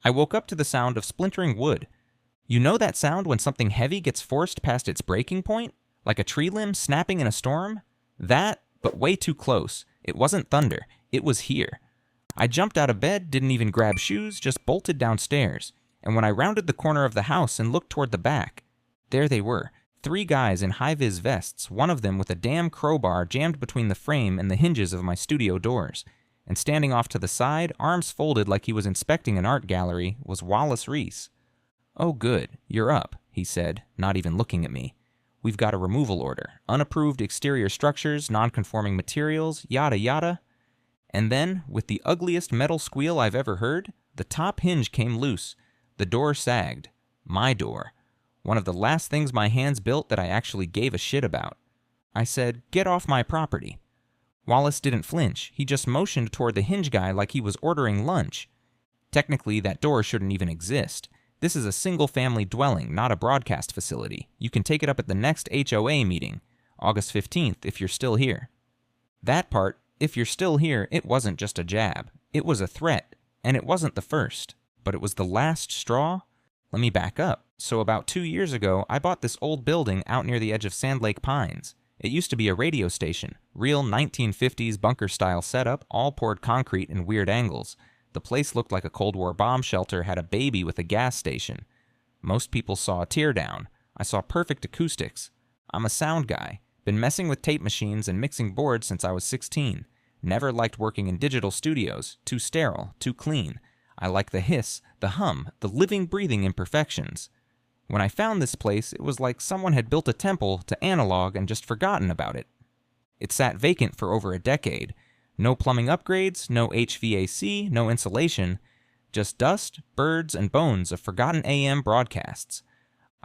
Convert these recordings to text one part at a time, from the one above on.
I woke up to the sound of splintering wood. You know that sound when something heavy gets forced past its breaking point? Like a tree limb snapping in a storm? That, but way too close. It wasn't thunder. It was here. I jumped out of bed, didn't even grab shoes, just bolted downstairs. And when I rounded the corner of the house and looked toward the back, there they were. 3 guys in high-vis vests, one of them with a damn crowbar jammed between the frame and the hinges of my studio doors. And standing off to the side, arms folded like he was inspecting an art gallery, was Wallace Reese. "Oh good, you're up," he said, not even looking at me. "We've got a removal order. Unapproved exterior structures, non-conforming materials, yada yada." And then, with the ugliest metal squeal I've ever heard, the top hinge came loose. The door sagged. My door. One of the last things my hands built that I actually gave a shit about. I said, "Get off my property." Wallace didn't flinch. He just motioned toward the hinge guy like he was ordering lunch. Technically, that door shouldn't even exist. This is a single-family dwelling, not a broadcast facility. You can take it up at the next HOA meeting, August 15th, if you're still here. That part, if you're still here, it wasn't just a jab. It was a threat, and it wasn't the first, but it was the last straw. Let me back up. So about 2 years ago, I bought this old building out near the edge of Sand Lake Pines. It used to be a radio station, real 1950s bunker-style setup, all poured concrete in weird angles. The place looked like a Cold War bomb shelter had a baby with a gas station. Most people saw a teardown. I saw perfect acoustics. I'm a sound guy. Been messing with tape machines and mixing boards since I was 16. Never liked working in digital studios. Too sterile, too clean. I like the hiss, the hum, the living, breathing imperfections. When I found this place, it was like someone had built a temple to analog and just forgotten about it. It sat vacant for over a decade. No plumbing upgrades, no HVAC, no insulation. Just dust, birds, and bones of forgotten AM broadcasts.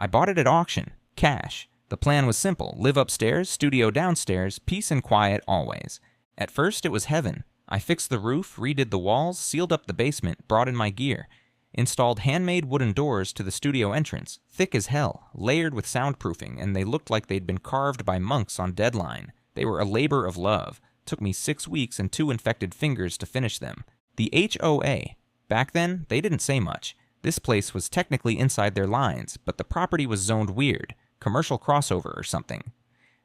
I bought it at auction, cash. The plan was simple: live upstairs, studio downstairs, peace and quiet always. At first it was heaven. I fixed the roof, redid the walls, sealed up the basement, brought in my gear. Installed handmade wooden doors to the studio entrance, thick as hell, layered with soundproofing, and they looked like they'd been carved by monks on deadline. They were a labor of love. Took me 6 weeks and 2 infected fingers to finish them. The HOA. Back then, they didn't say much. This place was technically inside their lines, but the property was zoned weird. Commercial crossover or something.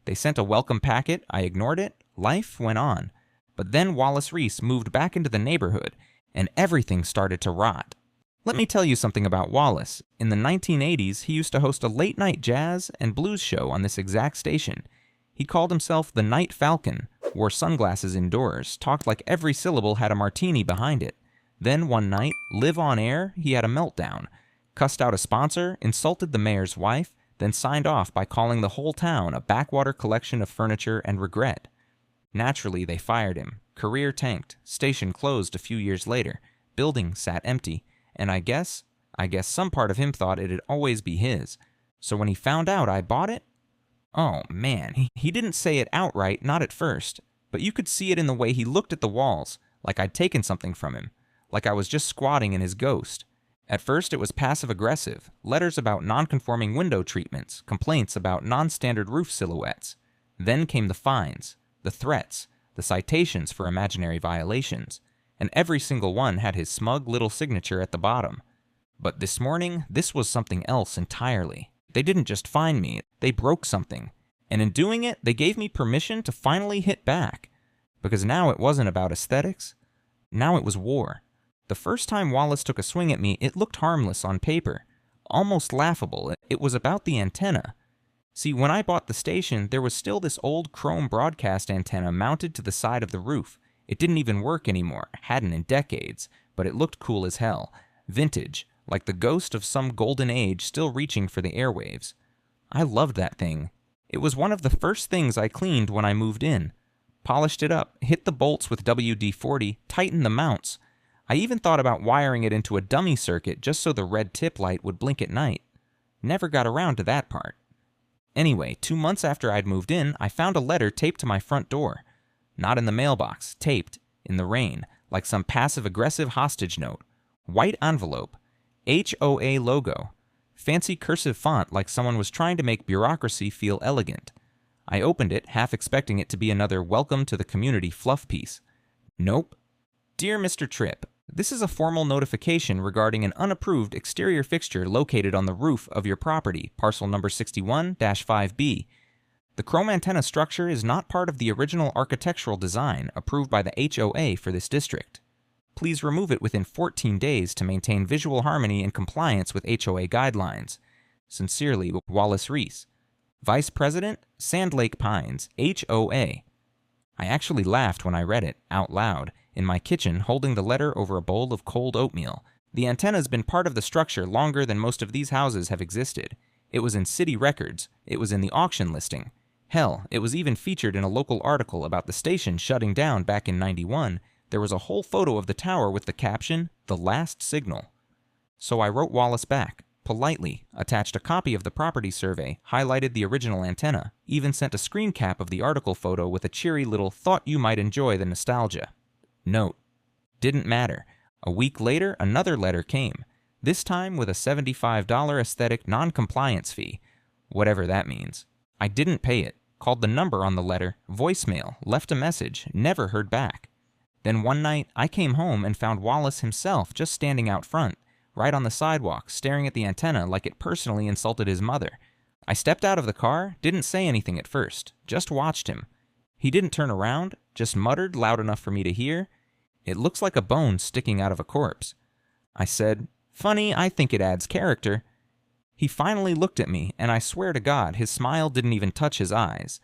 They sent a welcome packet, I ignored it, life went on. But then Wallace Reese moved back into the neighborhood, and everything started to rot. Let me tell you something about Wallace. In the 1980s, he used to host a late-night jazz and blues show on this exact station. He called himself the Night Falcon, wore sunglasses indoors, talked like every syllable had a martini behind it. Then one night, live on air, he had a meltdown. Cussed out a sponsor, insulted the mayor's wife, then signed off by calling the whole town a backwater collection of furniture and regret. Naturally, they fired him. Career tanked. Station closed a few years later. Building sat empty. And I guess some part of him thought it'd always be his. So when he found out I bought it, oh man, he didn't say it outright, not at first, but you could see it in the way he looked at the walls, like I'd taken something from him, like I was just squatting in his ghost. At first it was passive-aggressive, letters about non-conforming window treatments, complaints about non-standard roof silhouettes. Then came the fines, the threats, the citations for imaginary violations. And every single one had his smug little signature at the bottom. But this morning, this was something else entirely. They didn't just fine me, they broke something. And in doing it, they gave me permission to finally hit back. Because now it wasn't about aesthetics. Now it was war. The first time Wallace took a swing at me, it looked harmless on paper. Almost laughable. It was about the antenna. See, when I bought the station, there was still this old chrome broadcast antenna mounted to the side of the roof. It didn't even work anymore, hadn't in decades, but it looked cool as hell. Vintage, like the ghost of some golden age still reaching for the airwaves. I loved that thing. It was one of the first things I cleaned when I moved in. Polished it up, hit the bolts with WD-40, tightened the mounts. I even thought about wiring it into a dummy circuit just so the red tip light would blink at night. Never got around to that part. Anyway, 2 months after I'd moved in, I found a letter taped to my front door. Not in the mailbox, taped, in the rain, like some passive-aggressive hostage note. White envelope. HOA logo. Fancy cursive font like someone was trying to make bureaucracy feel elegant. I opened it, half expecting it to be another welcome to the community fluff piece. Nope. Dear Mr. Tripp, This is a formal notification regarding an unapproved exterior fixture located on the roof of your property, parcel number 61-5B. The chrome antenna structure is not part of the original architectural design approved by the HOA for this district. Please remove it within 14 days to maintain visual harmony and compliance with HOA guidelines. Sincerely, Wallace Reese, Vice President, Sand Lake Pines, HOA. I actually laughed when I read it, out loud, in my kitchen holding the letter over a bowl of cold oatmeal. The antenna's been part of the structure longer than most of these houses have existed. It was in city records. It was in the auction listing. Hell, it was even featured in a local article about the station shutting down back in '91. There was a whole photo of the tower with the caption, "The Last Signal." So I wrote Wallace back, politely, attached a copy of the property survey, highlighted the original antenna, even sent a screen cap of the article photo with a cheery little "thought you might enjoy the nostalgia." Note: didn't matter. A week later, another letter came, this time with a $75 aesthetic non-compliance fee, whatever that means. I didn't pay it, called the number on the letter, voicemail, left a message, never heard back. Then one night, I came home and found Wallace himself just standing out front, right on the sidewalk, staring at the antenna like it personally insulted his mother. I stepped out of the car, didn't say anything at first, just watched him. He didn't turn around, just muttered loud enough for me to hear, "It looks like a bone sticking out of a corpse." I said, "Funny, I think it adds character." He finally looked at me, and I swear to God, his smile didn't even touch his eyes.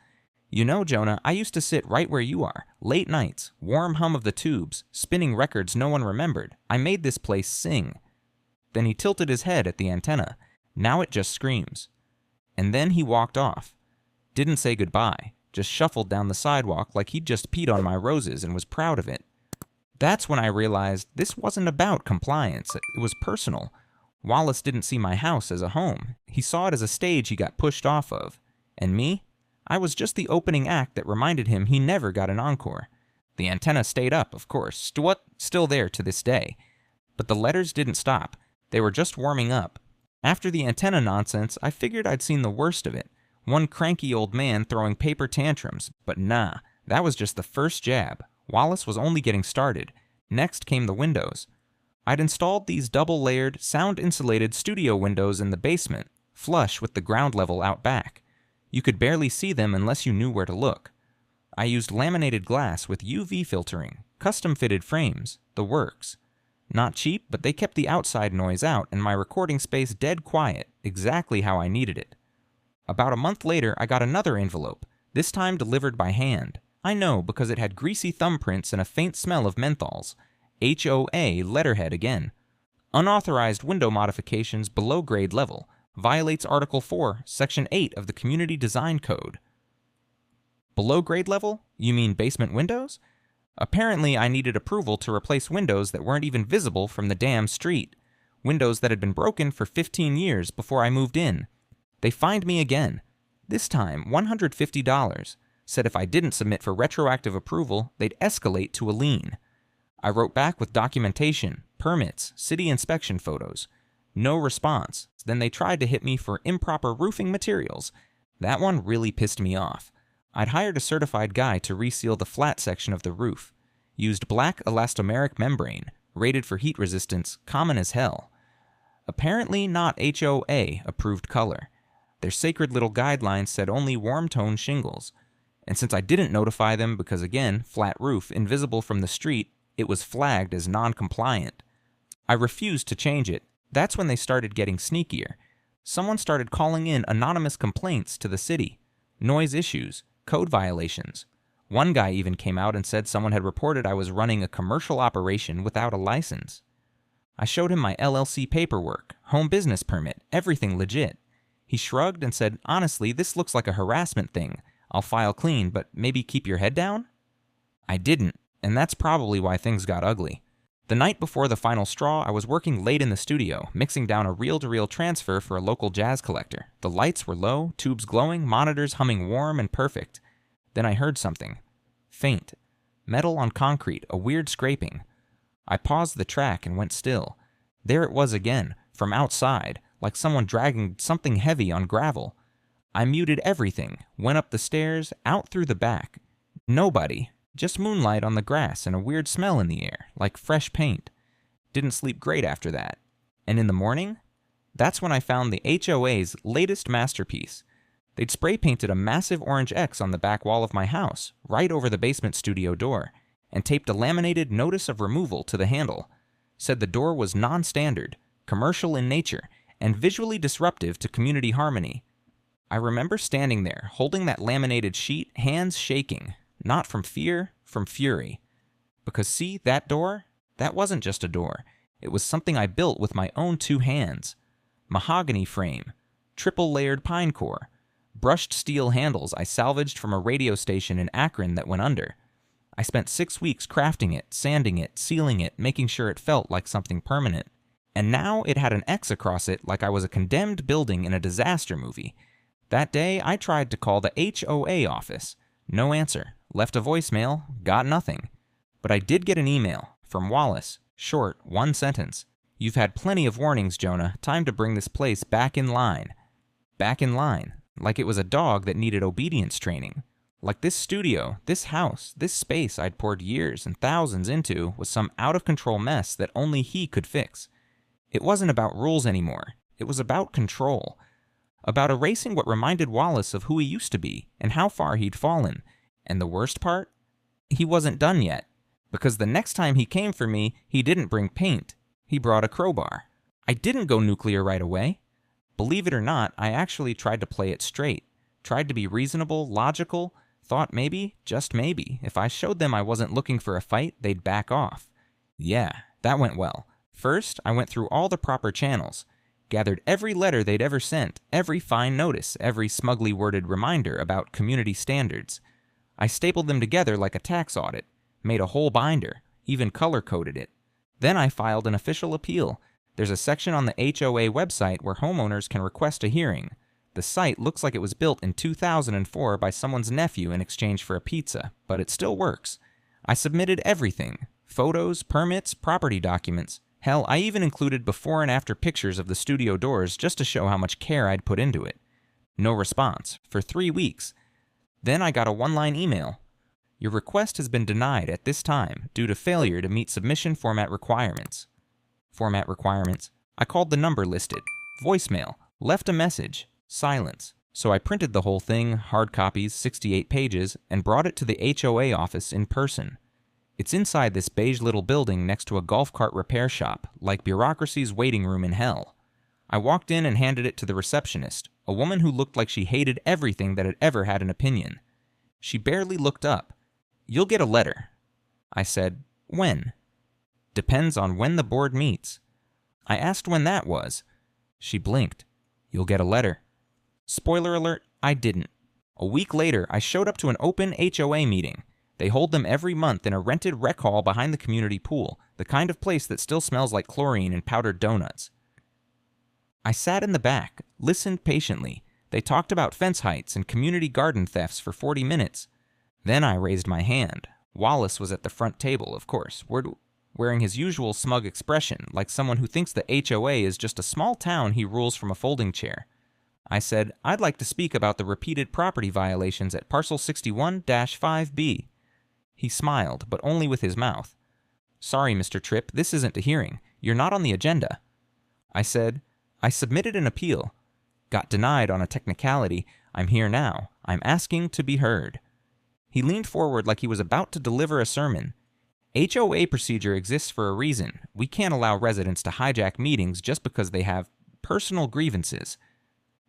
"You know, Jonah, I used to sit right where you are, late nights, warm hum of the tubes, spinning records no one remembered. I made this place sing." Then he tilted his head at the antenna. Now it just screams. And then he walked off. Didn't say goodbye, just shuffled down the sidewalk like he'd just peed on my roses and was proud of it. That's when I realized this wasn't about compliance, it was personal. Wallace didn't see my house as a home. He saw it as a stage he got pushed off of. And me? I was just the opening act that reminded him he never got an encore. The antenna stayed up, of course, still there to this day. But the letters didn't stop. They were just warming up. After the antenna nonsense, I figured I'd seen the worst of it. One cranky old man throwing paper tantrums. But nah, that was just the first jab. Wallace was only getting started. Next came the windows. I'd installed these double-layered, sound-insulated studio windows in the basement, flush with the ground level out back. You could barely see them unless you knew where to look. I used laminated glass with UV filtering, custom-fitted frames, the works. Not cheap, but they kept the outside noise out and my recording space dead quiet, exactly how I needed it. About a month later, I got another envelope, this time delivered by hand. I know, because it had greasy thumbprints and a faint smell of menthols. HOA letterhead again. Unauthorized window modifications below grade level. Violates Article 4, Section 8 of the Community Design Code. Below grade level? You mean basement windows? Apparently, I needed approval to replace windows that weren't even visible from the damn street. Windows that had been broken for 15 years before I moved in. They fined me again. This time, $150. Said if I didn't submit for retroactive approval, they'd escalate to a lien. I wrote back with documentation, permits, city inspection photos. No response. Then they tried to hit me for improper roofing materials. That one really pissed me off. I'd hired a certified guy to reseal the flat section of the roof. Used black elastomeric membrane, rated for heat resistance, common as hell. Apparently not HOA approved color. Their sacred little guidelines said only warm tone shingles. And since I didn't notify them because again, flat roof, invisible from the street, it was flagged as non-compliant. I refused to change it. That's when they started getting sneakier. Someone started calling in anonymous complaints to the city. Noise issues, code violations. One guy even came out and said someone had reported I was running a commercial operation without a license. I showed him my LLC paperwork, home business permit, everything legit. He shrugged and said, "Honestly, this looks like a harassment thing. I'll file clean, but maybe keep your head down?" I didn't, and that's probably why things got ugly. The night before the final straw, I was working late in the studio, mixing down a reel-to-reel transfer for a local jazz collector. The lights were low, tubes glowing, monitors humming warm and perfect. Then I heard something. Faint. Metal on concrete, a weird scraping. I paused the track and went still. There it was again, from outside, like someone dragging something heavy on gravel. I muted everything, went up the stairs, out through the back. Nobody. Just moonlight on the grass and a weird smell in the air, like fresh paint. Didn't sleep great after that. And in the morning, that's when I found the HOA's latest masterpiece. They'd spray painted a massive orange X on the back wall of my house, right over the basement studio door, and taped a laminated notice of removal to the handle. Said the door was non-standard, commercial in nature, and visually disruptive to community harmony. I remember standing there, holding that laminated sheet, hands shaking, not from fear, from fury. Because see, that door? That wasn't just a door. It was something I built with my own 2 hands. Mahogany frame, triple-layered pine core, brushed steel handles I salvaged from a radio station in Akron that went under. I spent 6 weeks crafting it, sanding it, sealing it, making sure it felt like something permanent. And now it had an X across it like I was a condemned building in a disaster movie. That day, I tried to call the HOA office. No answer. Left a voicemail. Got nothing. But I did get an email from Wallace. Short, 1 sentence. "You've had plenty of warnings, Jonah. Time to bring this place back in line." Back in line. Like it was a dog that needed obedience training. Like this studio, this house, this space I'd poured years and thousands into was some out-of-control mess that only he could fix. It wasn't about rules anymore. It was about control. About erasing what reminded Wallace of who he used to be and how far he'd fallen. And the worst part? He wasn't done yet. Because the next time he came for me, he didn't bring paint. He brought a crowbar. I didn't go nuclear right away. Believe it or not, I actually tried to play it straight. Tried to be reasonable, logical, thought maybe, just maybe, if I showed them I wasn't looking for a fight, they'd back off. Yeah, that went well. First, I went through all the proper channels. Gathered every letter they'd ever sent, every fine notice, every smugly worded reminder about community standards. I stapled them together like a tax audit, made a whole binder, even color-coded it. Then I filed an official appeal. There's a section on the HOA website where homeowners can request a hearing. The site looks like it was built in 2004 by someone's nephew in exchange for a pizza, but it still works. I submitted everything. Photos, permits, property documents. Hell, I even included before and after pictures of the studio doors just to show how much care I'd put into it. No response, for 3 weeks. Then I got a 1-line email. "Your request has been denied at this time due to failure to meet submission format requirements." Format requirements. I called the number listed. Voicemail. Left a message. Silence. So I printed the whole thing, hard copies, 68 pages, and brought it to the HOA office in person. It's inside this beige little building next to a golf cart repair shop, like bureaucracy's waiting room in hell. I walked in and handed it to the receptionist, a woman who looked like she hated everything that had ever had an opinion. She barely looked up. "You'll get a letter." I said, "When?" "Depends on when the board meets." I asked when that was. She blinked. "You'll get a letter." Spoiler alert, I didn't. A week later, I showed up to an open HOA meeting. They hold them every month in a rented rec hall behind the community pool, the kind of place that still smells like chlorine and powdered donuts. I sat in the back, listened patiently. They talked about fence heights and community garden thefts for 40 minutes. Then I raised my hand. Wallace was at the front table, of course, wearing his usual smug expression, like someone who thinks the HOA is just a small town he rules from a folding chair. I said, "I'd like to speak about the repeated property violations at Parcel 61-5B. He smiled, but only with his mouth. "Sorry, Mr. Tripp, this isn't a hearing. You're not on the agenda." I said, "I submitted an appeal. Got denied on a technicality. I'm here now. I'm asking to be heard." He leaned forward like he was about to deliver a sermon. HOA procedure exists for a reason. We can't allow residents to hijack meetings just because they have personal grievances.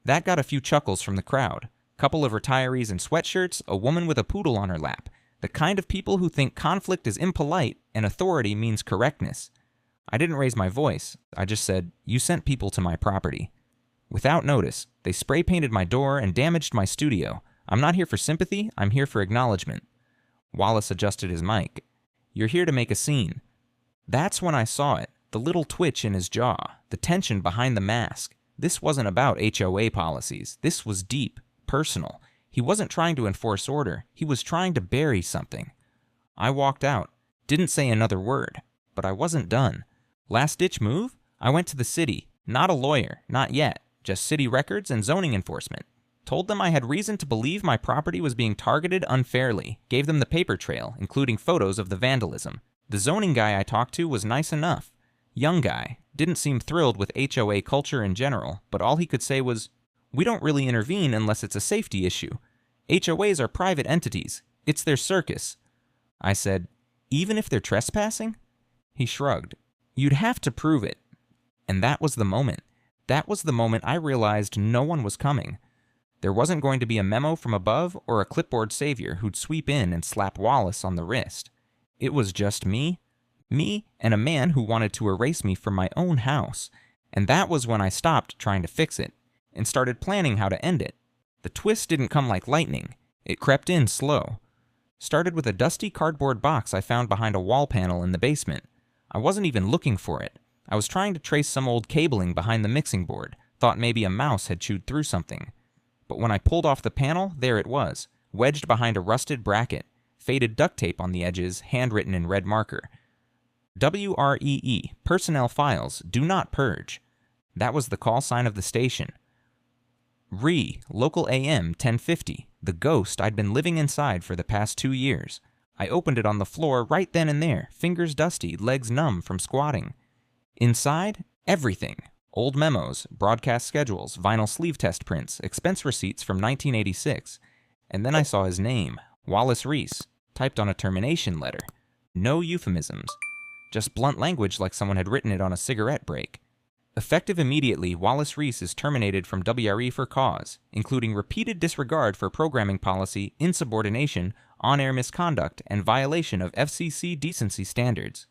That got a few chuckles from the crowd. Couple of retirees in sweatshirts, a woman with a poodle on her lap. The kind of people who think conflict is impolite and authority means correctness. I didn't raise my voice. I just said, "You sent people to my property." Without notice, they spray painted my door and damaged my studio. I'm not here for sympathy, I'm here for acknowledgement. Wallace adjusted his mic. "You're here to make a scene." That's when I saw it, the little twitch in his jaw, the tension behind the mask. This wasn't about HOA policies. This was deep, personal. He wasn't trying to enforce order. He was trying to bury something. I walked out. Didn't say another word. But I wasn't done. Last-ditch move? I went to the city. Not a lawyer. Not yet. Just city records and zoning enforcement. Told them I had reason to believe my property was being targeted unfairly. Gave them the paper trail, including photos of the vandalism. The zoning guy I talked to was nice enough. Young guy, didn't seem thrilled with HOA culture in general, but all he could say was, "We don't really intervene unless it's a safety issue. HOAs are private entities. It's their circus." I said, "Even if they're trespassing?" He shrugged. "You'd have to prove it." And that was the moment. That was the moment I realized no one was coming. There wasn't going to be a memo from above or a clipboard savior who'd sweep in and slap Wallace on the wrist. It was just me and a man who wanted to erase me from my own house. And that was when I stopped trying to fix it and started planning how to end it. The twist didn't come like lightning. It crept in slow. Started with a dusty cardboard box I found behind a wall panel in the basement. I wasn't even looking for it. I was trying to trace some old cabling behind the mixing board, thought maybe a mouse had chewed through something. But when I pulled off the panel, there it was, wedged behind a rusted bracket, faded duct tape on the edges, handwritten in red marker. WREE, personnel files, do not purge. That was the call sign of the station. Local AM 1050, the ghost I'd been living inside for the past 2 years. I opened it on the floor right then and there, fingers dusty, legs numb from squatting. Inside, everything. Old memos, broadcast schedules, vinyl sleeve test prints, expense receipts from 1986. And then I saw his name, Wallace Reese, typed on a termination letter. No euphemisms. Just blunt language like someone had written it on a cigarette break. Effective immediately, Wallace Reese is terminated from WRE for cause, including repeated disregard for programming policy, insubordination, on-air misconduct, and violation of FCC decency standards.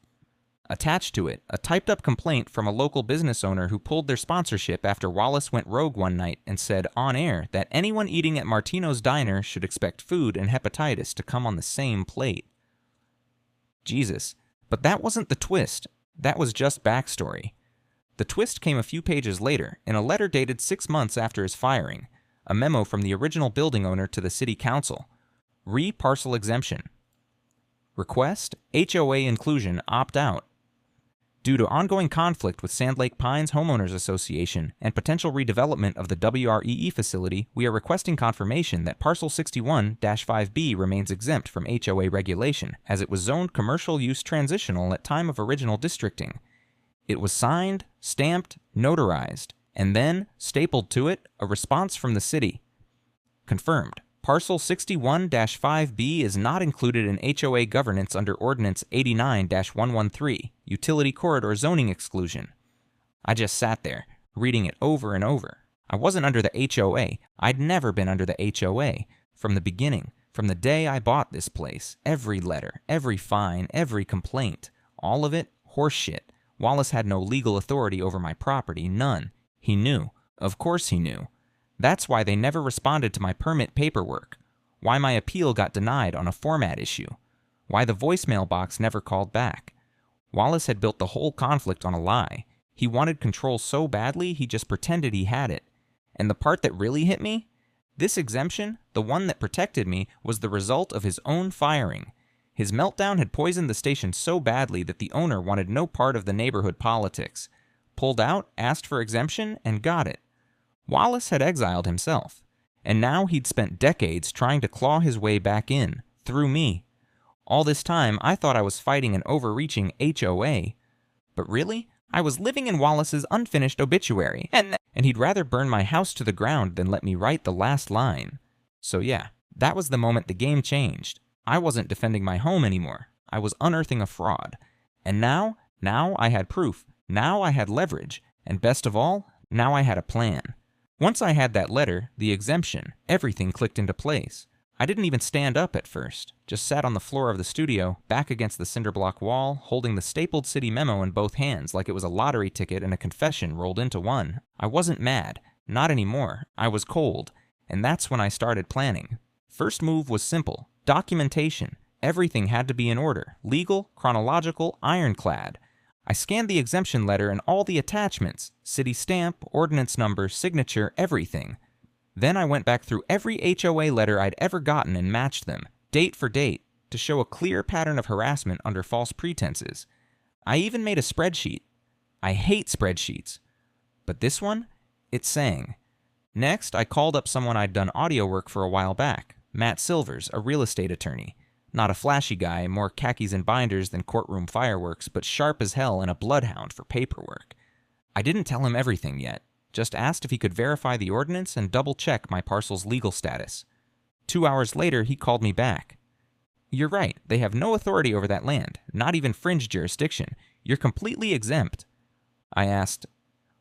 Attached to it, a typed-up complaint from a local business owner who pulled their sponsorship after Wallace went rogue one night and said on air that anyone eating at Martino's Diner should expect food and hepatitis to come on the same plate. Jesus, but that wasn't the twist. That was just backstory. The twist came a few pages later, in a letter dated 6 months after his firing, a memo from the original building owner to the city council. Parcel exemption. Request, HOA inclusion, opt out. Due to ongoing conflict with Sand Lake Pines Homeowners Association and potential redevelopment of the WREE facility, we are requesting confirmation that Parcel 61-5B remains exempt from HOA regulation, as it was zoned commercial use transitional at time of original districting. It was signed, stamped, notarized, and then, stapled to it, a response from the city. Confirmed. Parcel 61-5B is not included in HOA governance under Ordinance 89-113, Utility Corridor Zoning Exclusion. I just sat there, reading it over and over. I wasn't under the HOA. I'd never been under the HOA. From the beginning, from the day I bought this place, every letter, every fine, every complaint, all of it, horseshit. Wallace had no legal authority over my property, none. He knew. Of course he knew. That's why they never responded to my permit paperwork, why my appeal got denied on a format issue, why the voicemail box never called back. Wallace had built the whole conflict on a lie. He wanted control so badly he just pretended he had it. And the part that really hit me? This exemption, the one that protected me, was the result of his own firing. His meltdown had poisoned the station so badly that the owner wanted no part of the neighborhood politics. Pulled out, asked for exemption, and got it. Wallace had exiled himself, and now he'd spent decades trying to claw his way back in, through me. All this time, I thought I was fighting an overreaching HOA. But really, I was living in Wallace's unfinished obituary, and he'd rather burn my house to the ground than let me write the last line. So yeah, that was the moment the game changed. I wasn't defending my home anymore. I was unearthing a fraud. And now I had proof. Now I had leverage. And best of all, now I had a plan. Once I had that letter, the exemption, everything clicked into place. I didn't even stand up at first, just sat on the floor of the studio, back against the cinder block wall, holding the stapled city memo in both hands like it was a lottery ticket and a confession rolled into one. I wasn't mad, not anymore. I was cold, and that's when I started planning. First move was simple, documentation. Everything had to be in order, legal, chronological, ironclad. I scanned the exemption letter and all the attachments, city stamp, ordinance number, signature, everything. Then I went back through every HOA letter I'd ever gotten and matched them, date for date, to show a clear pattern of harassment under false pretenses. I even made a spreadsheet. I hate spreadsheets. But this one? It sang. Next, I called up someone I'd done audio work for a while back, Matt Silvers, a real estate attorney. Not a flashy guy, more khakis and binders than courtroom fireworks, but sharp as hell and a bloodhound for paperwork. I didn't tell him everything yet, just asked if he could verify the ordinance and double-check my parcel's legal status. 2 hours later, he called me back. "You're right, they have no authority over that land, not even fringe jurisdiction. You're completely exempt." I asked,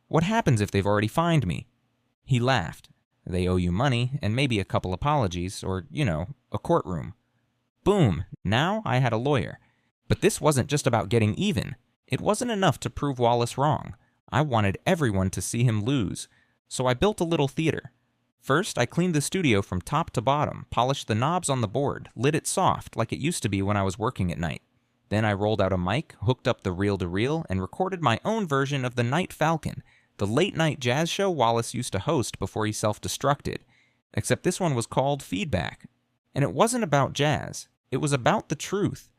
"What happens if they've already fined me?" He laughed. "They owe you money, and maybe a couple apologies, or, a courtroom." Boom! Now I had a lawyer. But this wasn't just about getting even. It wasn't enough to prove Wallace wrong. I wanted everyone to see him lose. So I built a little theater. First, I cleaned the studio from top to bottom, polished the knobs on the board, lit it soft like it used to be when I was working at night. Then I rolled out a mic, hooked up the reel-to-reel, and recorded my own version of the Night Falcon, the late-night jazz show Wallace used to host before he self-destructed. Except this one was called Feedback. And it wasn't about jazz. It was about the truth.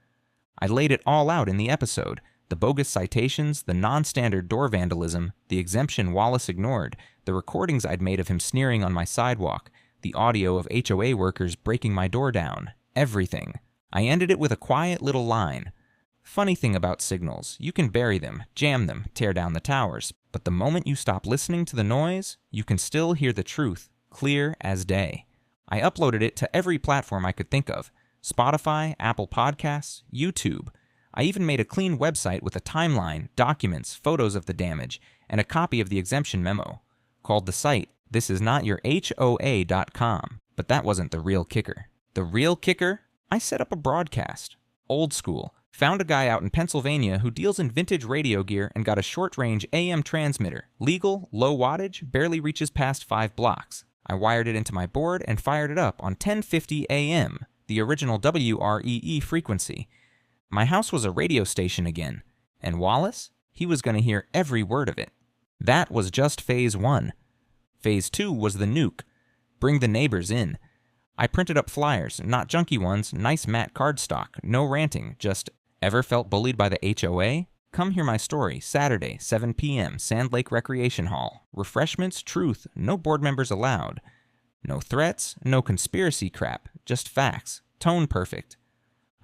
I laid it all out in the episode. The bogus citations, the non-standard door vandalism, the exemption Wallace ignored, the recordings I'd made of him sneering on my sidewalk, the audio of HOA workers breaking my door down, everything. I ended it with a quiet little line. Funny thing about signals, you can bury them, jam them, tear down the towers, but the moment you stop listening to the noise, you can still hear the truth, clear as day. I uploaded it to every platform I could think of: Spotify, Apple Podcasts, YouTube. I even made a clean website with a timeline, documents, photos of the damage, and a copy of the exemption memo. Called the site thisisnotyourHOA.com, but that wasn't the real kicker. The real kicker? I set up a broadcast. Old school. Found a guy out in Pennsylvania who deals in vintage radio gear and got a short-range AM transmitter. Legal, low wattage, barely reaches past 5 blocks. I wired it into my board and fired it up on 1050 AM, the original WREE frequency. My house was a radio station again, and Wallace? He was going to hear every word of it. That was just Phase 1. Phase 2 was the nuke. Bring the neighbors in. I printed up flyers, not junky ones, nice matte cardstock, no ranting, just, ever felt bullied by the HOA? Come hear my story, Saturday, 7 p.m., Sand Lake Recreation Hall. Refreshments, truth, no board members allowed. No threats, no conspiracy crap, just facts, tone perfect.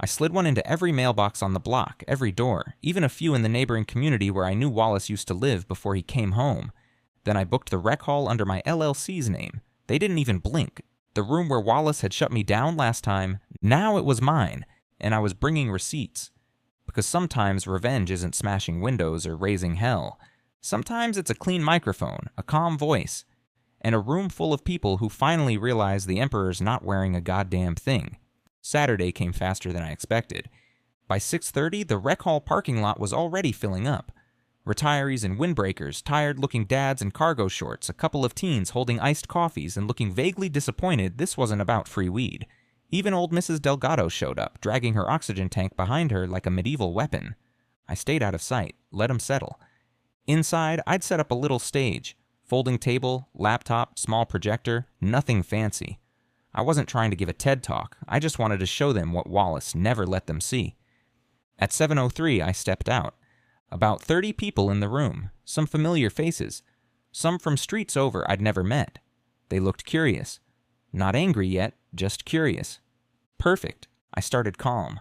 I slid one into every mailbox on the block, every door, even a few in the neighboring community where I knew Wallace used to live before he came home. Then I booked the rec hall under my LLC's name. They didn't even blink. The room where Wallace had shut me down last time, now it was mine, and I was bringing receipts. Because sometimes revenge isn't smashing windows or raising hell. Sometimes it's a clean microphone, a calm voice, and a room full of people who finally realize the Emperor's not wearing a goddamn thing. Saturday came faster than I expected. By 6:30, the rec hall parking lot was already filling up. Retirees and windbreakers, tired-looking dads in cargo shorts, a couple of teens holding iced coffees and looking vaguely disappointed this wasn't about free weed. Even old Mrs. Delgado showed up, dragging her oxygen tank behind her like a medieval weapon. I stayed out of sight, let 'em settle. Inside, I'd set up a little stage. Folding table, laptop, small projector, nothing fancy. I wasn't trying to give a TED Talk, I just wanted to show them what Wallace never let them see. At 7:03, I stepped out. About 30 people in the room, some familiar faces, some from streets over I'd never met. They looked curious. Not angry yet, just curious. Perfect. I started calm.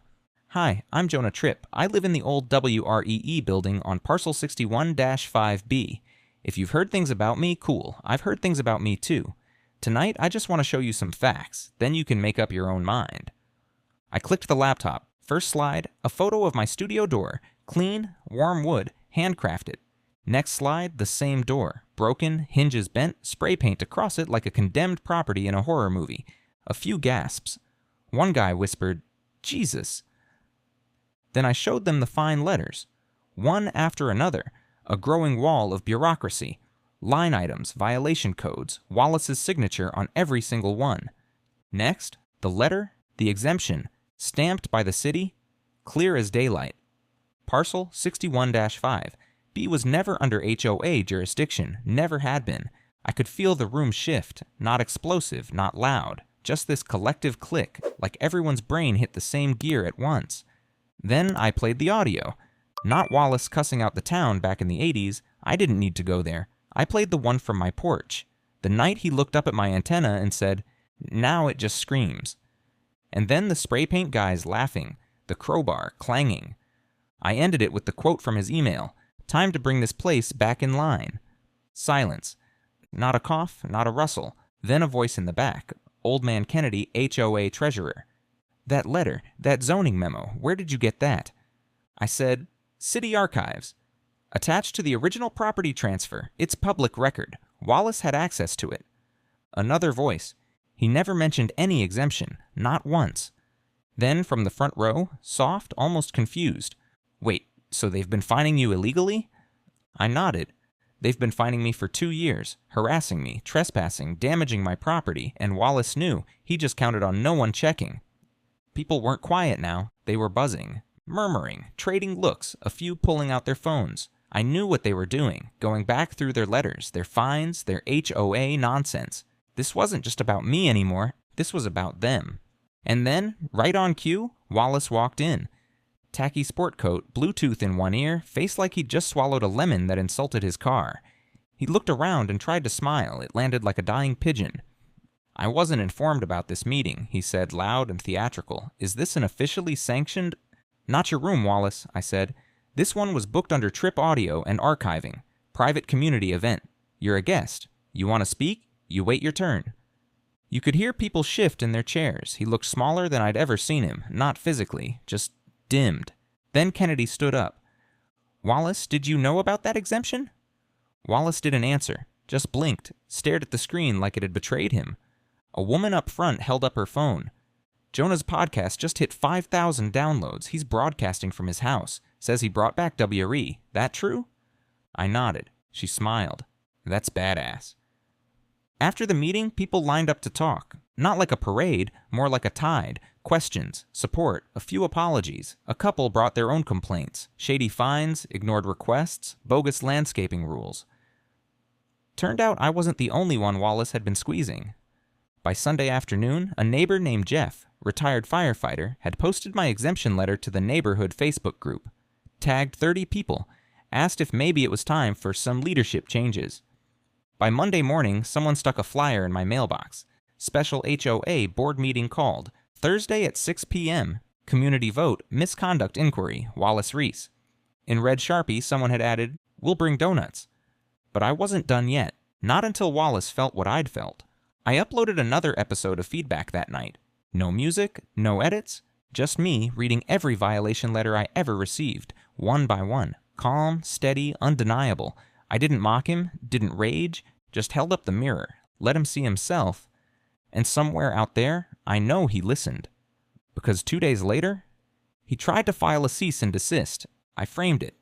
"Hi, I'm Jonah Tripp. I live in the old WREE building on parcel 61-5B. If you've heard things about me, cool. I've heard things about me too. Tonight, I just want to show you some facts. Then you can make up your own mind." I clicked the laptop. First slide, a photo of my studio door. Clean, warm wood, handcrafted. Next slide, the same door. Broken, hinges bent, spray paint across it like a condemned property in a horror movie. A few gasps. One guy whispered, "Jesus." Then I showed them the fine letters. One after another, a growing wall of bureaucracy. Line items, violation codes, Wallace's signature on every single one. Next, the letter, the exemption, stamped by the city, clear as daylight. Parcel 61-5. B was never under HOA jurisdiction, never had been. I could feel the room shift, not explosive, not loud, just this collective click, like everyone's brain hit the same gear at once. Then I played the audio. Not Wallace cussing out the town back in the 80s, I didn't need to go there. I played the one from my porch. The night he looked up at my antenna and said, "Now it just screams." And then the spray paint guys laughing, the crowbar clanging. I ended it with the quote from his email, "Time to bring this place back in line." Silence. Not a cough, not a rustle. Then a voice in the back. Old Man Kennedy, HOA treasurer. "That letter, that zoning memo, where did you get that?" I said, "City Archives. Attached to the original property transfer. It's public record. Wallace had access to it." Another voice. He never mentioned any exemption, not once. Then from the front row, soft, almost confused. "Wait, so they've been fining you illegally?" I nodded. "They've been fining me for 2 years, harassing me, trespassing, damaging my property, and Wallace knew. He just counted on no one checking." People weren't quiet now. They were buzzing, murmuring, trading looks, a few pulling out their phones. I knew what they were doing, going back through their letters, their fines, their HOA nonsense. This wasn't just about me anymore. This was about them. And then, right on cue, Wallace walked in. Tacky sport coat, Bluetooth in one ear, face like he'd just swallowed a lemon that insulted his car. He looked around and tried to smile. It landed like a dying pigeon. "I wasn't informed about this meeting," he said, loud and theatrical. "Is this an officially sanctioned—" "Not your room, Wallace," I said. "This one was booked under Trip Audio and Archiving. Private community event. You're a guest. You want to speak? You wait your turn." You could hear people shift in their chairs. He looked smaller than I'd ever seen him, not physically, just dimmed. Then Kennedy stood up. "Wallace, did you know about that exemption?" Wallace didn't answer, just blinked, stared at the screen like it had betrayed him. A woman up front held up her phone. "Jonah's podcast just hit 5,000 downloads. He's broadcasting from his house. Says he brought back WRE. That true?" I nodded. She smiled. "That's badass." After the meeting, people lined up to talk. Not like a parade, more like a tide. Questions, support, a few apologies. A couple brought their own complaints. Shady fines, ignored requests, bogus landscaping rules. Turned out I wasn't the only one Wallace had been squeezing. By Sunday afternoon, a neighbor named Jeff, retired firefighter, had posted my exemption letter to the neighborhood Facebook group. Tagged 30 people. Asked if maybe it was time for some leadership changes. By Monday morning, someone stuck a flyer in my mailbox. Special HOA board meeting called. Thursday at 6 p.m. Community vote, misconduct inquiry, Wallace Reese. In red Sharpie, someone had added, "We'll bring donuts." But I wasn't done yet. Not until Wallace felt what I'd felt. I uploaded another episode of feedback that night. No music, no edits, just me reading every violation letter I ever received, one by one. Calm, steady, undeniable. I didn't mock him, didn't rage, just held up the mirror, let him see himself. And somewhere out there, I know he listened. Because 2 days later, he tried to file a cease and desist. I framed it.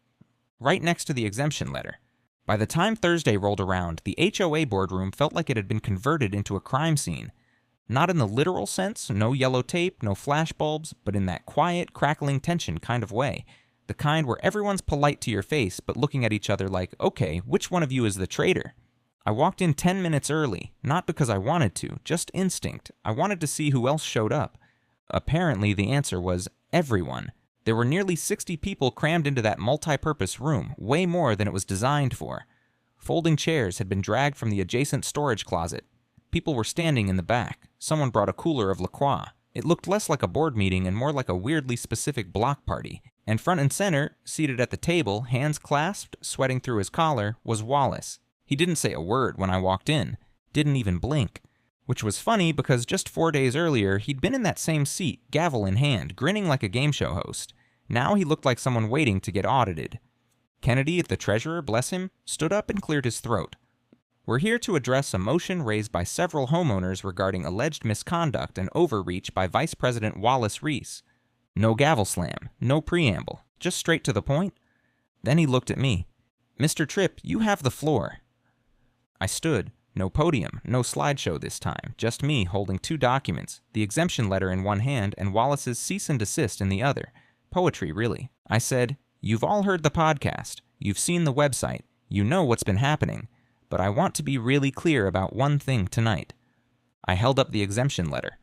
Right next to the exemption letter. By the time Thursday rolled around, the HOA boardroom felt like it had been converted into a crime scene. Not in the literal sense, no yellow tape, no flashbulbs, but in that quiet, crackling tension kind of way. The kind where everyone's polite to your face, but looking at each other like, okay, which one of you is the traitor? I walked in 10 minutes early, not because I wanted to, just instinct. I wanted to see who else showed up. Apparently, the answer was everyone. There were nearly 60 people crammed into that multi-purpose room, way more than it was designed for. Folding chairs had been dragged from the adjacent storage closet. People were standing in the back. Someone brought a cooler of La Croix. It looked less like a board meeting and more like a weirdly specific block party. And front and center, seated at the table, hands clasped, sweating through his collar, was Wallace. He didn't say a word when I walked in. Didn't even blink. Which was funny because just 4 days earlier, he'd been in that same seat, gavel in hand, grinning like a game show host. Now he looked like someone waiting to get audited. Kennedy, the treasurer, bless him, stood up and cleared his throat. "We're here to address a motion raised by several homeowners regarding alleged misconduct and overreach by Vice President Wallace Reese." No gavel slam, no preamble, just straight to the point. Then he looked at me. "Mr. Tripp, you have the floor." I stood. No podium, no slideshow this time, just me holding 2 documents, the exemption letter in one hand and Wallace's cease and desist in the other. Poetry, really. I said, "You've all heard the podcast. You've seen the website. You know what's been happening. But I want to be really clear about one thing tonight." I held up the exemption letter.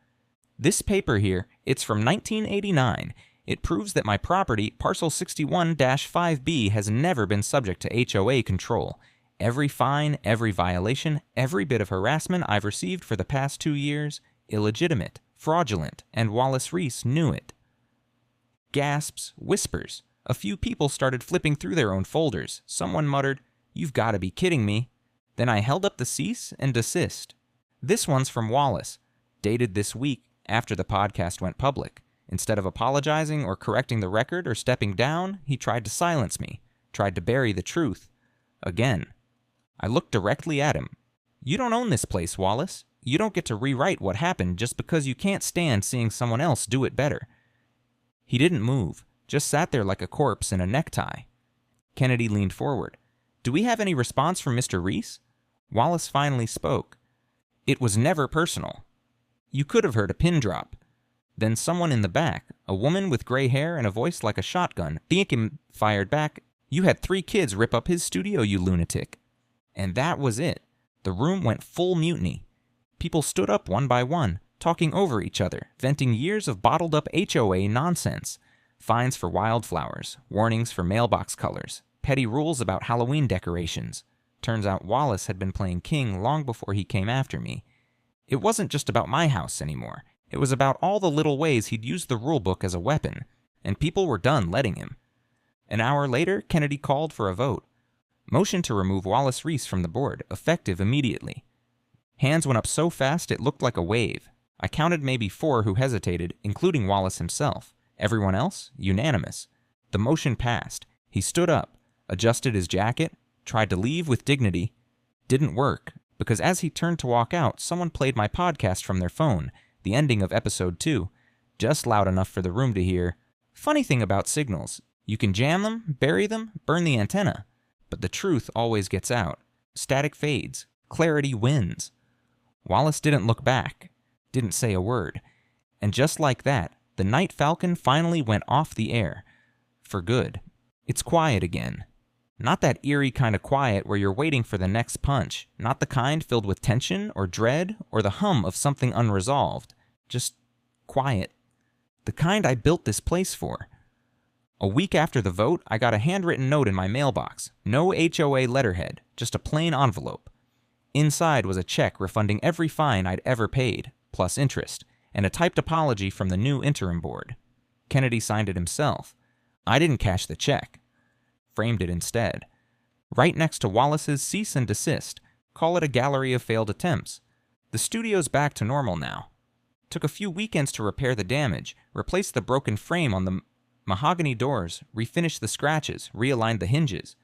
"This paper here, it's from 1989. It proves that my property, parcel 61-5B, has never been subject to HOA control. Every fine, every violation, every bit of harassment I've received for the past 2 years, illegitimate, fraudulent, and Wallace Reese knew it. Gasps, whispers. A few people started flipping through their own folders. Someone muttered, "You've got to be kidding me." Then I held up the cease and desist. This one's from Wallace, dated this week after the podcast went public. Instead of apologizing or correcting the record or stepping down, he tried to silence me, tried to bury the truth. Again. I looked directly at him. "You don't own this place, Wallace. You don't get to rewrite what happened just because you can't stand seeing someone else do it better." He didn't move, just sat there like a corpse in a necktie. Kennedy leaned forward. "Do we have any response from Mr. Reese?" Wallace finally spoke. "It was never personal." You could have heard a pin drop. Then someone in the back, a woman with gray hair and a voice like a shotgun, fired back, "You had 3 kids rip up his studio, you lunatic." And that was it. The room went full mutiny. People stood up one by one, talking over each other, venting years of bottled-up HOA nonsense. Fines for wildflowers, warnings for mailbox colors, petty rules about Halloween decorations. Turns out Wallace had been playing king long before he came after me. It wasn't just about my house anymore. It was about all the little ways he'd used the rulebook as a weapon, and people were done letting him. An hour later, Kennedy called for a vote. Motion to remove Wallace Reese from the board, effective immediately. Hands went up so fast it looked like a wave. I counted maybe 4 who hesitated, including Wallace himself. Everyone else, unanimous. The motion passed. He stood up, adjusted his jacket, tried to leave with dignity. Didn't work, because as he turned to walk out, someone played my podcast from their phone, the ending of episode 2, just loud enough for the room to hear. Funny thing about signals, you can jam them, bury them, burn the antenna, but the truth always gets out. Static fades. Clarity wins. Wallace didn't look back, didn't say a word, and just like that, the night Falcon finally went off the air. For good. It's quiet again. Not that eerie kind of quiet where you're waiting for the next punch, not the kind filled with tension or dread or the hum of something unresolved. Just quiet. The kind I built this place for. A week after the vote, I got a handwritten note in my mailbox. No HOA letterhead, just a plain envelope. Inside was a check refunding every fine I'd ever paid, plus interest, and a typed apology from the new interim board. Kennedy signed it himself. I didn't cash the check. Framed it instead. Right next to Wallace's cease and desist. Call it a gallery of failed attempts. The studio's back to normal now. Took a few weekends to repair the damage, replace the broken frame on the mahogany doors, refinish the scratches, realigned the hinges.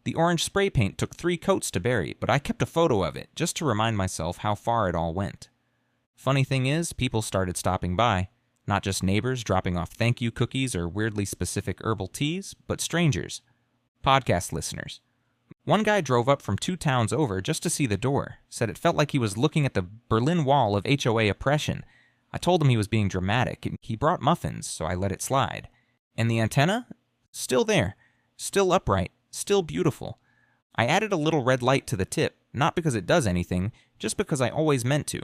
The orange spray paint took 3 coats to bury, but I kept a photo of it just to remind myself how far it all went. Funny thing is, people started stopping by. Not just neighbors dropping off thank you cookies or weirdly specific herbal teas, but strangers. Podcast listeners. One guy drove up from 2 towns over just to see the door, said it felt like he was looking at the Berlin Wall of HOA oppression. I told him he was being dramatic. He brought muffins, so I let it slide. And the antenna? Still there. Still upright. Still beautiful. I added a little red light to the tip, not because it does anything, just because I always meant to.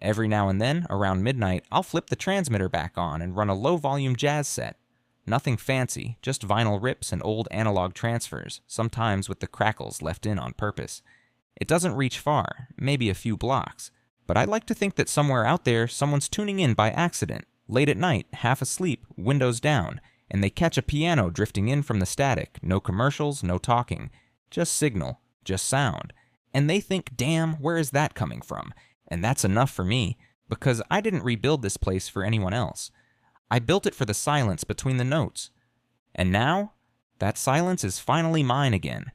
Every now and then, around midnight, I'll flip the transmitter back on and run a low-volume jazz set. Nothing fancy, just vinyl rips and old analog transfers, sometimes with the crackles left in on purpose. It doesn't reach far, maybe a few blocks, but I like to think that somewhere out there someone's tuning in by accident, late at night, half asleep, windows down, and they catch a piano drifting in from the static, no commercials, no talking, just signal, just sound, and they think, damn, where is that coming from? And that's enough for me, because I didn't rebuild this place for anyone else. I built it for the silence between the notes. And now, that silence is finally mine again.